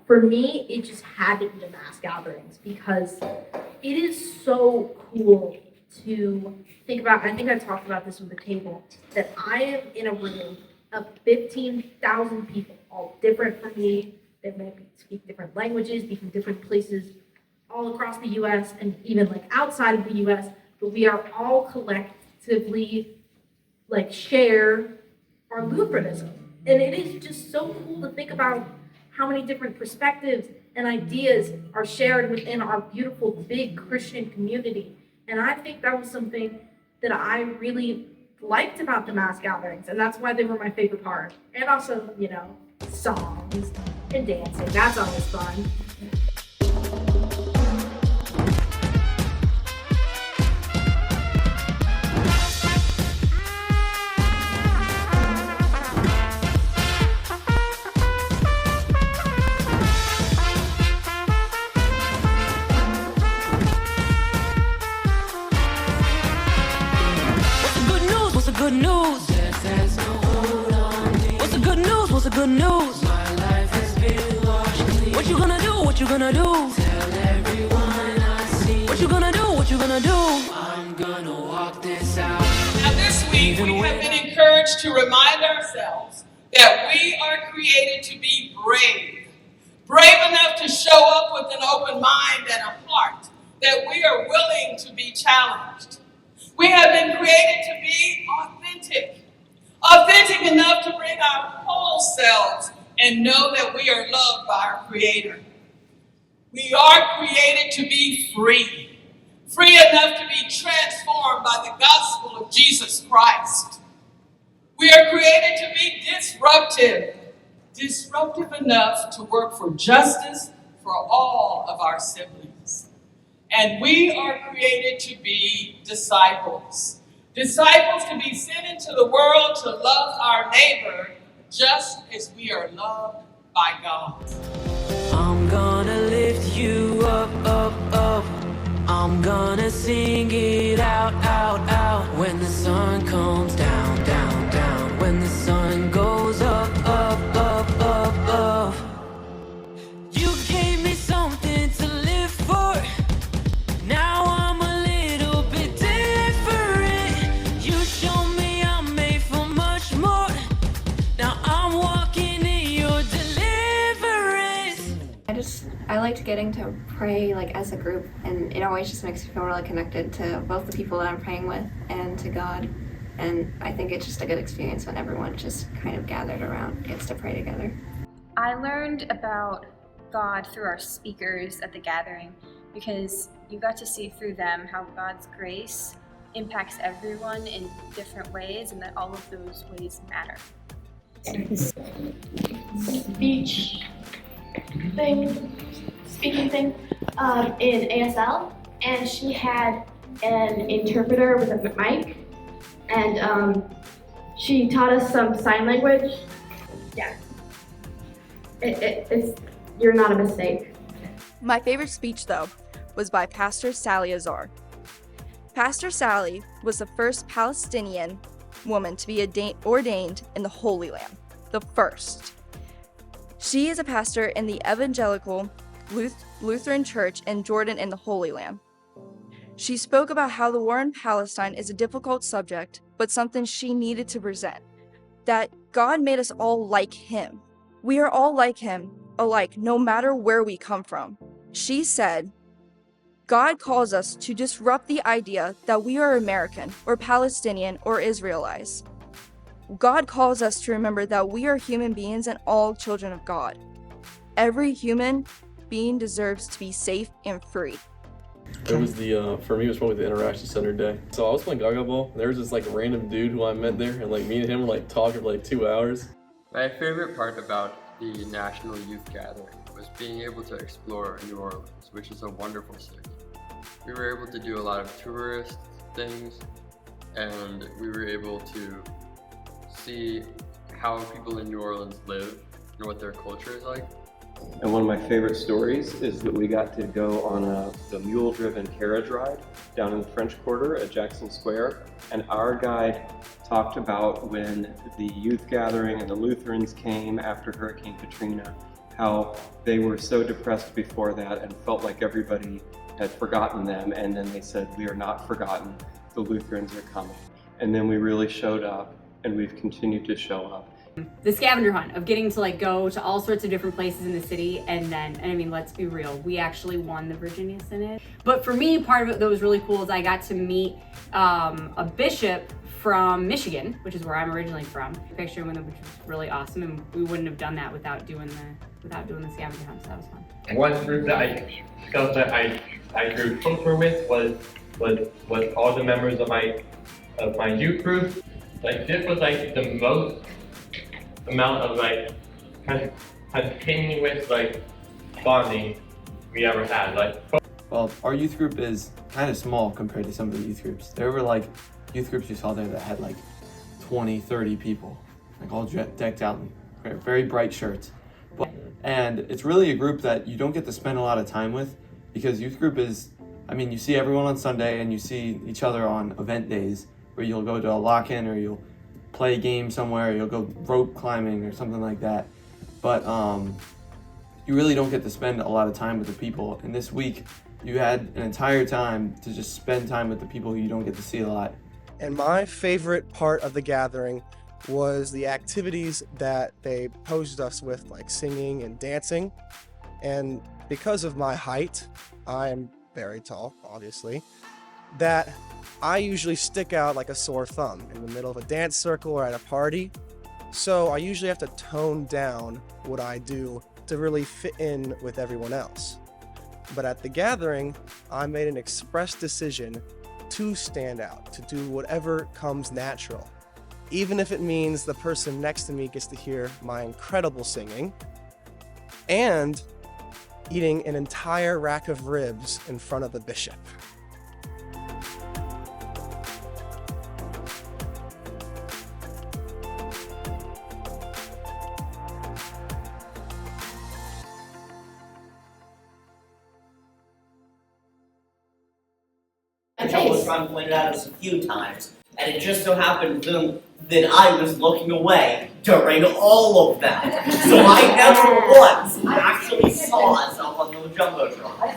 for me, it just had to be the mass gatherings because it is so cool to think about. I think I talked about this with the table, that I am in a room of 15,000 people, all different from me. They might speak different languages, be from different places all across the U.S. and even like outside of the U.S., but we are all collectively like share our Lutheranism. And it is just so cool to think about how many different perspectives and ideas are shared within our beautiful, big Christian community. And I think that was something that I really liked about the mass gatherings, and that's why they were my favorite part. And also, songs and dancing. That's always fun. Good news. There's no hold on me. What's the good news? What's the good news? My life has been washed clean. What you gonna do? What you gonna do? Tell everyone I see. What you gonna do? What you gonna do? I'm gonna walk this out. Now this week we have been encouraged to remind ourselves that we are created to be brave. Brave enough to show up with an open mind and a heart, that we are willing to be challenged. We have been created to be authentic enough to bring our whole selves and know that we are loved by our Creator. We are created to be free enough to be transformed by the gospel of Jesus Christ. We are created to be disruptive enough to work for justice for all of our siblings. And we are created to be disciples to be sent into the world to love our neighbor just as we are loved by God. I'm gonna lift you up, up, up. I'm gonna sing it out, out, out. When the sun comes down, down, down. When the sun goes up, up, up, up, up. You gave me something to live for. Now I'm a little bit different. You show me I'm made for much more. Now I'm walking in your deliverance. I liked getting to pray like as a group, and it always just makes me feel really connected to both the people that I'm praying with and to God. And I think it's just a good experience when everyone just kind of gathered around, gets to pray together. I learned about God through our speakers at the gathering, because you got to see through them how God's grace impacts everyone in different ways, and that all of those ways matter. Speaking thing in ASL, and she had an interpreter with a mic, and she taught us some sign language. Yeah, it's you're not a mistake. My favorite speech, though, was by Pastor Sally Azar. Pastor Sally was the first Palestinian woman to be ordained in the Holy Land, the first. She is a pastor in the Evangelical Lutheran Church in Jordan in the Holy Land. She spoke about how the war in Palestine is a difficult subject, but something she needed to present, that God made us all like Him. We are all like Him, alike, no matter where we come from. She said, God calls us to disrupt the idea that we are American or Palestinian or Israelites. God calls us to remember that we are human beings and all children of God. Every human being deserves to be safe and free. It was for me, it was probably the Interaction Center day. So I was playing Gaga Ball, and there was this random dude who I met there, and me and him were talking for 2 hours. My favorite part about the National Youth Gathering was being able to explore New Orleans, which is a wonderful city. We were able to do a lot of tourist things, and we were able to see how people in New Orleans live and what their culture is like. And one of my favorite stories is that we got to go on the mule-driven carriage ride down in the French Quarter at Jackson Square. And our guide talked about when the youth gathering and the Lutherans came after Hurricane Katrina, how they were so depressed before that and felt like everybody had forgotten them, and then they said, we are not forgotten, the Lutherans are coming. And then we really showed up, and we've continued to show up. The scavenger hunt of getting to like go to all sorts of different places in the city, and I mean, let's be real, we actually won the Virginia Synod. But for me, part of it that was really cool is I got to meet a bishop from Michigan, which is where I'm originally from. Picture with him, which was really awesome, and we wouldn't have done that without doing the scavenger hunt. So that was fun. One group that I discussed that I grew closer with was all the members of my youth group. Like this was like the most amount of like continuous like bonding we ever had. Like, well, our youth group is kind of small compared to some of the youth groups. There were like youth groups you saw there that had like 20, 30 people, like all decked out in very bright shirts. And it's really a group that you don't get to spend a lot of time with, because youth group is, I mean, you see everyone on Sunday and you see each other on event days where you'll go to a lock-in or you'll play a game somewhere, or you'll go rope climbing or something like that. But you really don't get to spend a lot of time with the people. And this week, you had an entire time to just spend time with the people who you don't get to see a lot. And my favorite part of the gathering was the activities that they posed us with, like singing and dancing. And because of my height, I'm very tall, obviously, that I usually stick out like a sore thumb in the middle of a dance circle or at a party. So I usually have to tone down what I do to really fit in with everyone else. But at the gathering, I made an express decision to stand out, to do whatever comes natural. Even if it means the person next to me gets to hear my incredible singing and eating an entire rack of ribs in front of the bishop. Joe was trying to point it out us a few times, and it just so happened that I was looking away during all of them. So I never once actually saw us up on the Jumbotron.